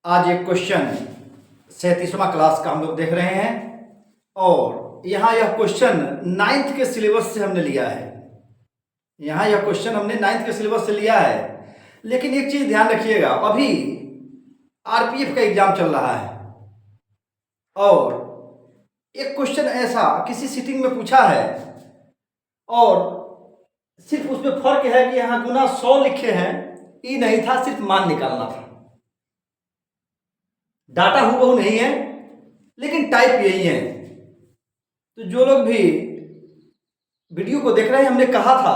आज एक question 37वां class का हम लोग देख रहे हैं और यहाँ यह क्वेश्चन 9th के सिलेबस से हमने लिया है। यहाँ यह क्वेश्चन हमने 9th के सिलेबस से लिया है, लेकिन एक चीज़ ध्यान रखिएगा, अभी आरपीएफ का एग्जाम चल रहा है और एक क्वेश्चन ऐसा किसी सीटिंग में पूछा है और सिर्फ उसमें फर्क है कि यहाँ गुना 100 लिखे हैं, ई नहीं था, सिर्फ मान निकालना था। डाटा हूबहू नहीं है लेकिन टाइप यही है। तो जो लोग भी वीडियो को देख रहे हैं, हमने कहा था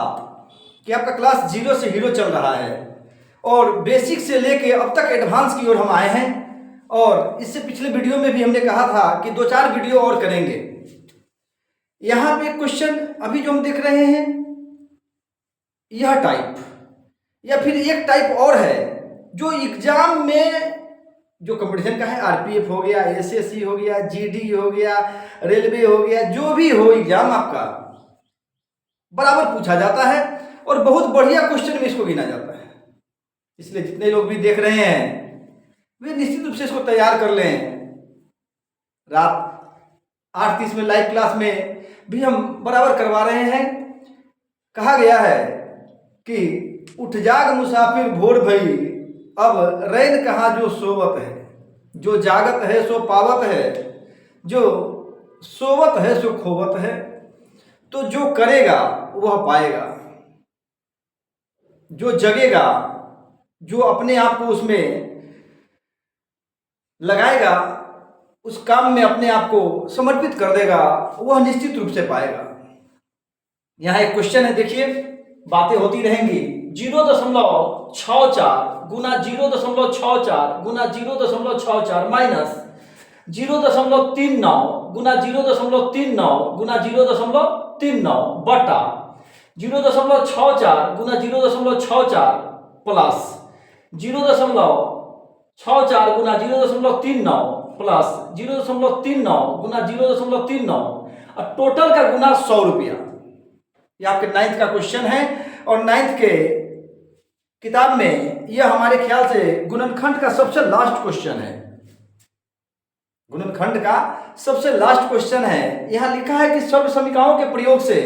कि आपका क्लास 0 से हीरो चल रहा है और बेसिक से लेके अब तक एडवांस की ओर हम आए हैं और इससे पिछले वीडियो में भी हमने कहा था कि 2-4 वीडियो और करेंगे। यहाँ पे क्वेश्चन अभी जो हम देख रहे हैं यह टाइप या फिर एक टाइप और है जो एग्जाम में जो कंपटीशन का है, आरपीएफ हो गया, एसएससी हो गया, जीडी हो गया, रेलवे हो गया, जो भी हो एग्जाम आपका बराबर पूछा जाता है और बहुत बढ़िया क्वेश्चन में इसको गिना जाता है। इसलिए जितने लोग भी देख रहे हैं वे निश्चित रूप से इसको तैयार कर लें। रात 8:30 में लाइव क्लास में भी हम बराबर करवा रहे हैं। कहा गया है कि उठ जाग मुसाफिर भोर भई, अब रैन कहाँ जो सोवत है, जो जागत है सो पावत है, जो सोवत है सो खोवत है। तो जो करेगा वह पाएगा, जो जगेगा, जो अपने आप को उसमें लगाएगा, उस काम में अपने आप को समर्पित कर देगा, वह निश्चित रूप से पाएगा। यहाँ एक क्वेश्चन है, देखिए, बातें होती रहेंगी। 0.64 गुना 0.64 गुना 0.64 माइनस 0.39 गुना 0.39 गुना 0.39 बटा 0.64 गुना 0.64 प्लस 0.64 गुना 0.39 प्लस 0.39 गुना 0.39 और टोटल का गुना 100 रुपया। ये आपके 9th का क्वेश्चन है और 9th के किताब में यह हमारे ख्याल से गुणनखंड का सबसे लास्ट क्वेश्चन है। गुणनखंड का सबसे लास्ट क्वेश्चन है। यहां लिखा है कि सर्व समीकरणों के प्रयोग से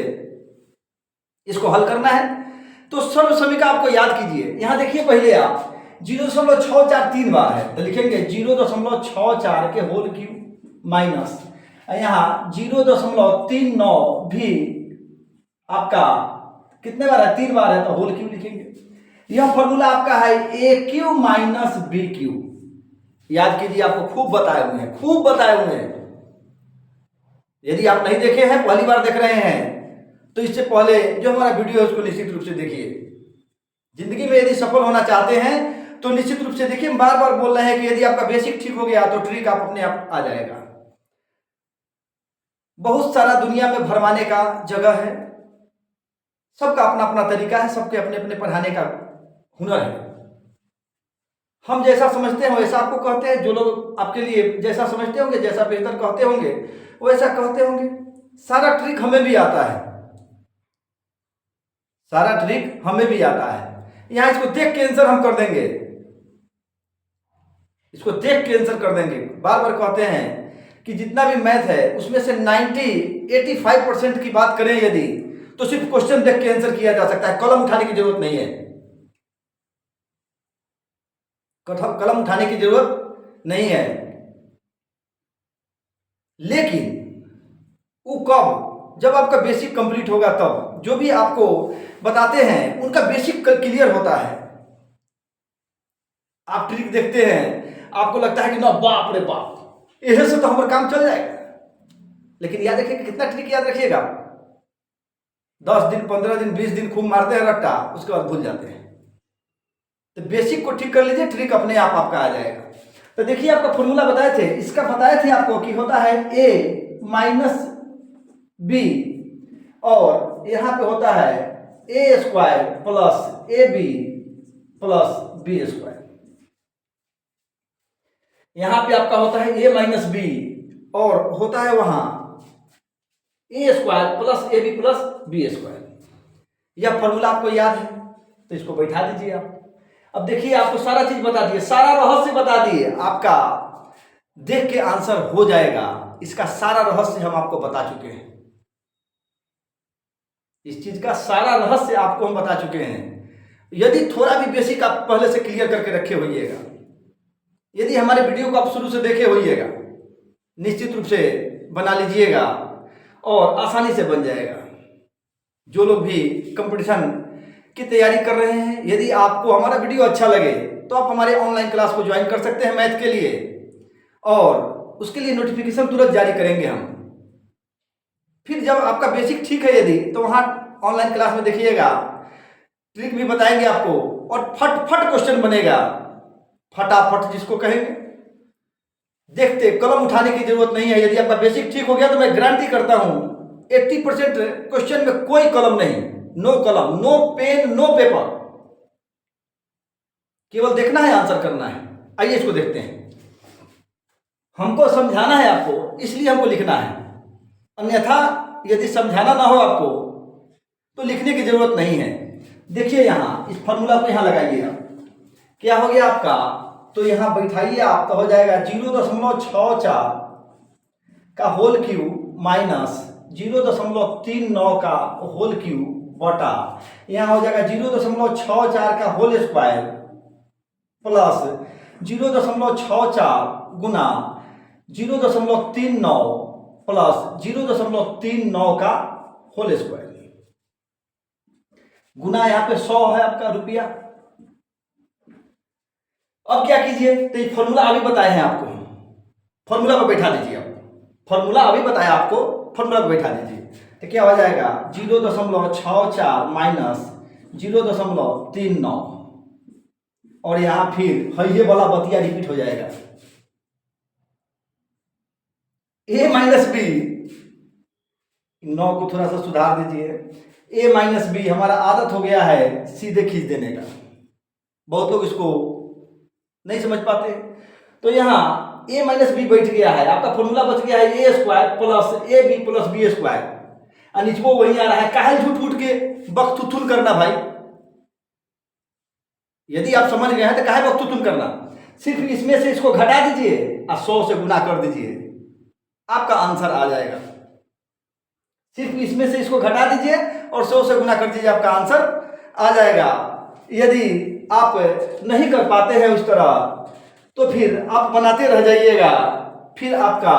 इसको हल करना है। तो सर्व समीकरण आपको याद कीजिए। यहां देखिए, पहले आप 0.64 3 बार है तो लिखेंगे 0.64 के होल क्यूब माइनस यहां 0.39 भी आपका कितने बार है, 3 बार है तो होल क्यूब लिखेंगे। यह फॉर्मूला आपका है ए क्यू माइनस बी क्यू। याद कीजिए, आपको खूब बताए हुए हैं, खूब बताए हुए हैं। यदि आप नहीं देखे हैं, पहली बार देख रहे हैं, तो इससे पहले जो हमारा वीडियो है उसको निश्चित रूप से देखिए। जिंदगी में यदि सफल होना चाहते हैं तो निश्चित रूप से देखिए। बार बार बोल रहे हैं कि यदि आपका बेसिक ठीक हो गया तो ट्रिक आप अपने आप आ जाएगा। बहुत सारा दुनिया में भरमाने का जगह है, सबका अपना अपना तरीका है, सबके अपने अपने पढ़ाने का हुनर है। हम जैसा समझते हैं वैसा आपको कहते हैं, जो लोग आपके लिए जैसा समझते होंगे, जैसा बेहतर कहते होंगे वैसा कहते होंगे। सारा ट्रिक हमें भी आता है, सारा ट्रिक हमें भी आता है। यहां इसको देख के आंसर हम कर देंगे, इसको देख के आंसर कर देंगे। बार बार कहते हैं कि जितना भी मैथ है उसमें से 85% की बात करें यदि, तो सिर्फ क्वेश्चन देख के आंसर किया जा सकता है। कलम उठाने की जरूरत नहीं है, कलम उठाने की जरूरत नहीं है। लेकिन वो कब, जब आपका बेसिक कंप्लीट होगा तब। जो भी आपको बताते हैं उनका बेसिक क्लियर होता है। आप ट्रिक देखते हैं, आपको लगता है कि ना बाप रे बाप, यही से तो हमारा काम चल जाएगा। लेकिन याद रखिए, कितना ट्रिक याद रखिएगा, 10 दिन 15 दिन 20 दिन खूब मारते हैं रट्टा, उसके बाद भूल जाते हैं। तो बेसिक को ठीक कर लीजिए, ट्रिक अपने आप आपका आ जाएगा। तो देखिए, आपका फॉर्मूला बताए थे, इसका बताए थे आपको कि होता है a माइनस बी और यहां पे होता है a square plus A B plus B square. यहां पे आपका होता है a माइनस बी और होता है वहां A square plus A B plus B square. यह फॉर्मूला आपको याद है तो इसको बैठा दीजिए आप। अब देखिए आपको सारा चीज बता दिए, सारा रहस्य बता दिए, आपका देख के आंसर हो जाएगा। इसका सारा रहस्य हम आपको बता चुके हैं, इस चीज का सारा रहस्य आपको हम बता चुके हैं। यदि थोड़ा भी बेसिक आप पहले से क्लियर करके रखे होइएगा, यदि हमारे वीडियो को आप शुरू से देखे होइएगा, निश्चित रूप से बना लीजिएगा और आसानी से बन जाएगा। जो लोग भी कंपटीशन की तैयारी कर रहे हैं, यदि आपको हमारा वीडियो अच्छा लगे तो आप हमारे ऑनलाइन क्लास को ज्वाइन कर सकते हैं मैथ के लिए, और उसके लिए नोटिफिकेशन तुरंत जारी करेंगे हम। फिर जब आपका बेसिक ठीक है यदि, तो वहाँ ऑनलाइन क्लास में देखिएगा ट्रिक भी बताएंगे आपको, और फट क्वेश्चन बनेगा, फटाफट जिसको कहेंगे। देखते कलम उठाने की जरूरत नहीं है। यदि आपका बेसिक ठीक हो गया तो मैं गारंटी करता हूं 80% क्वेश्चन में कोई कलम नहीं, नो कलम, नो पेन, नो पेपर, केवल देखना है, आंसर करना है। आइए इसको देखते हैं। हमको समझाना है आपको, इसलिए हमको लिखना है, अन्यथा यदि समझाना ना हो आपको तो लिखने की जरूरत नहीं है। देखिए यहाँ इस फॉर्मूला को यहाँ लगाइए, क्या हो गया आपका, तो यहाँ बैठाइए आप, तो हो जाएगा 0.64 का होल क्यूब माइनस 0.39 का होल क्यूब बटा, यहाँ हो जाएगा 0.64 का होल स्क्वायर प्लस 0.64 गुना 0.39 प्लस 0.39 का होल स्क्वायर, गुना यहाँ पे 100 है आपका रुपया। अब क्या कीजिए, तो ये फॉर्मूला अभी बताए हैं आपको, फॉर्मूला पर बैठा दीजिए। आप फॉर्मूला अभी बताया आपको, फॉर्मूला पर बैठा दीजिए, तो क्या हो जाएगा 0.64 माइनस 0.39, और यहां फिर ये वाला बतिया रिपीट हो जाएगा, a माइनस बी, 9 को थोड़ा सा सुधार दीजिए, a माइनस बी हमारा आदत हो गया है सीधे खींच देने का, बहुत लोग इसको नहीं समझ पाते। तो यहाँ a माइनस बी बैठ गया है, आपका फॉर्मूला बच गया है a square plus A B plus B square, और नीचे वही आ रहा है। काहे झूठ फूट के बकथुथुन करना भाई, यदि आप समझ गए हैं तो काहे बकथुथुन करना, सिर्फ इसमें से इसको घटा दीजिए और 100 से गुना कर दीजिए, आपका आंसर आ जाएगा। सिर्फ इसमें से इसको घटा दीजिए और 100 से गुना कर दीजिए, आपका आंसर आ जाएगा। यदि आप नहीं कर पाते हैं उस तरह तो फिर आप बनाते रह जाइएगा, फिर आपका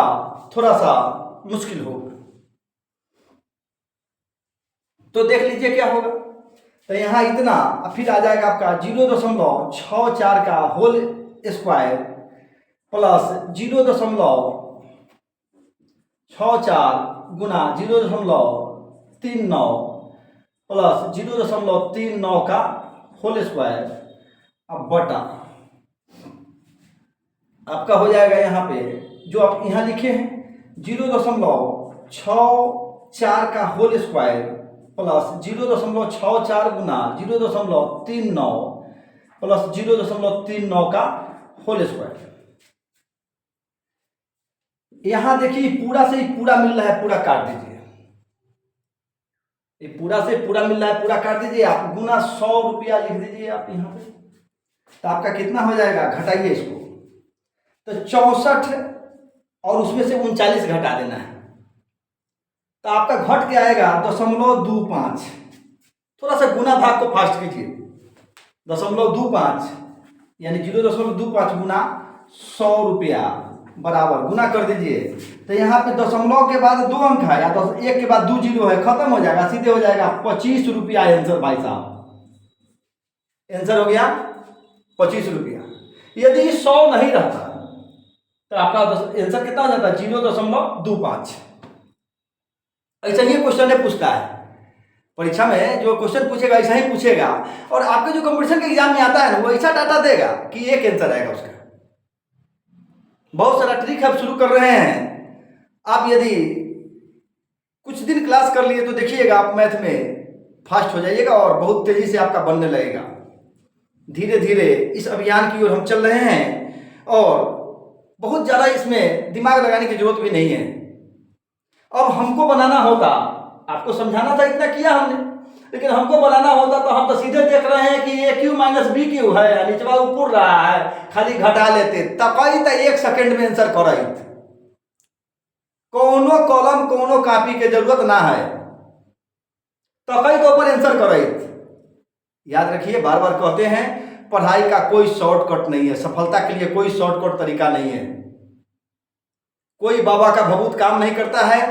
थोड़ा सा मुश्किल होगा। तो देख लीजिए क्या होगा, तो यहाँ इतना, फिर आ जाएगा आपका 0.64 का होल स्क्वायर प्लस 0.64 गुना 0.39 प्लस 0.39 का होल स्क्वायर, अब बटा आपका हो जाएगा यहाँ पे जो आप यहाँ लिखे हैं 0.64 का होल स्क्वायर प्लस 0.64 गुना 0.39 प्लस 0.39 का होल स्क्वायर। यहां देखिए पूरा से ही पूरा मिल रहा है, पूरा काट दीजिए, ये पूरा से पूरा मिल रहा है, पूरा काट दीजिए, आप गुना 100 रुपया लिख दीजिए आप यहाँ पे, तो आपका कितना हो जाएगा, घटाइए इसको, तो 64 और उसमें से 39 घटा देना है, तो आपका घट के आएगा 0.25। थोड़ा सा गुना भाग को फास्ट कीजिए, 0.25 यानी 0.25 गुना 100 रुपया बराबर गुना कर दीजिए, तो यहाँ पे दशमलव के बाद 2 अंक है या 1 के बाद 2 जीरो है, खत्म हो जाएगा, सीधे हो जाएगा 25 रुपया आंसर। भाई साहब आंसर हो गया 25 रुपया। यदि 100 नहीं रहता तो आपका आंसर कितना हो जाता है, 0.25। ऐसा ही क्वेश्चन है पूछता है परीक्षा में, जो क्वेश्चन पूछेगा ऐसा ही पूछेगा, और आपके जो कंपटीशन के एग्जाम में आता है ना वो ऐसा डाटा देगा कि एक आंसर आएगा उसका। बहुत सारा ट्रिक आप शुरू कर रहे हैं, आप यदि कुछ दिन क्लास कर लिए तो देखिएगा आप मैथ में फास्ट हो जाइएगा और बहुत तेजी से आपका बनने लगेगा। धीरे धीरे इस अभियान की ओर हम चल रहे हैं और बहुत ज़्यादा इसमें दिमाग लगाने की जरूरत भी नहीं है। अब हमको बनाना होता, आपको समझाना था, इतना किया हमने, लेकिन हमको बनाना होता तो हम तो सीधे देख रहे हैं कि ए क्यू माइनस बी क्यू है, निचवा ऊपर रहा है, खाली घटा लेते तकई तो 1 सेकंड में आंसर करत। कोनो कॉलम कोनो कॉपी के जरूरत ना है, तकई तो ऊपर आंसर करत। याद रखिए, बार बार कहते हैं पढ़ाई का कोई शॉर्टकट नहीं है, सफलता के लिए कोई शॉर्टकट तरीका नहीं है। कोई बाबा का भभूत काम नहीं करता है,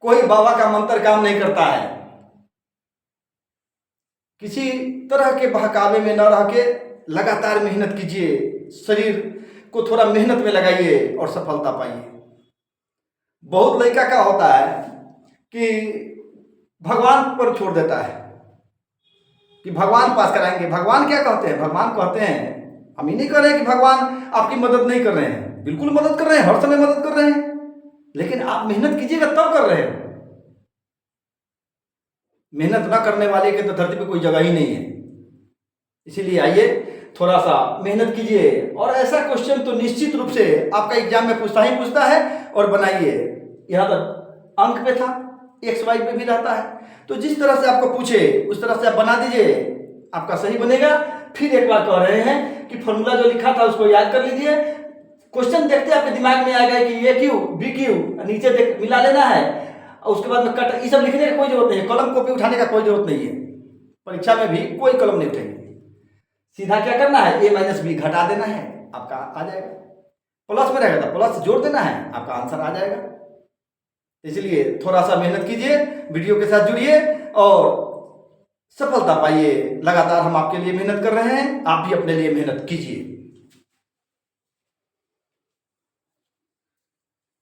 कोई बाबा का मंत्र काम नहीं करता है। किसी तरह के बहकावे में न रह के लगातार मेहनत कीजिए, शरीर को थोड़ा मेहनत में लगाइए और सफलता पाइए। बहुत लड़का का होता है कि भगवान पर छोड़ देता है कि भगवान पास कराएंगे। भगवान क्या कहते हैं? भगवान कहते हैं, हम ही नहीं कह रहे कि भगवान आपकी मदद नहीं कर रहे हैं, बिल्कुल मदद कर रहे हैं, हर समय मदद कर रहे हैं, लेकिन आप मेहनत कीजिएगा तब कर रहे हैं। मेहनत ना करने वाले के तो धरती पे कोई जगह ही नहीं है। इसीलिए आइए थोड़ा सा मेहनत कीजिए, और ऐसा क्वेश्चन तो निश्चित रूप से आपका एग्जाम में पूछता है और बनाइए। यहाँ पर अंक पे था, एक्स वाई पे भी रहता है, तो जिस तरह से आपको पूछे उस तरह से आप बना दीजिए, आपका सही बनेगा। फिर एक बार कह रहे हैं कि फॉर्मूला जो लिखा था उसको याद कर लीजिए। क्वेश्चन देखते आपके दिमाग में आएगा कि ए क्यू बी क्यू, नीचे देख मिला लेना है, और उसके बाद में कट, ये सब लिखने का कोई जरूरत नहीं है, कलम कॉपी उठाने का कोई जरूरत नहीं है। परीक्षा में भी कोई कलम नहीं उठाएंगे, सीधा क्या करना है, ए माइनस बी घटा देना है, आपका आ जाएगा। प्लस में रहेगा तो प्लस जोड़ देना है, आपका आंसर आ जाएगा। इसलिए थोड़ा सा मेहनत कीजिए, वीडियो के साथ जुड़िए और सफलता पाइए। लगातार हम आपके लिए मेहनत कर रहे हैं, आप भी अपने लिए मेहनत कीजिए।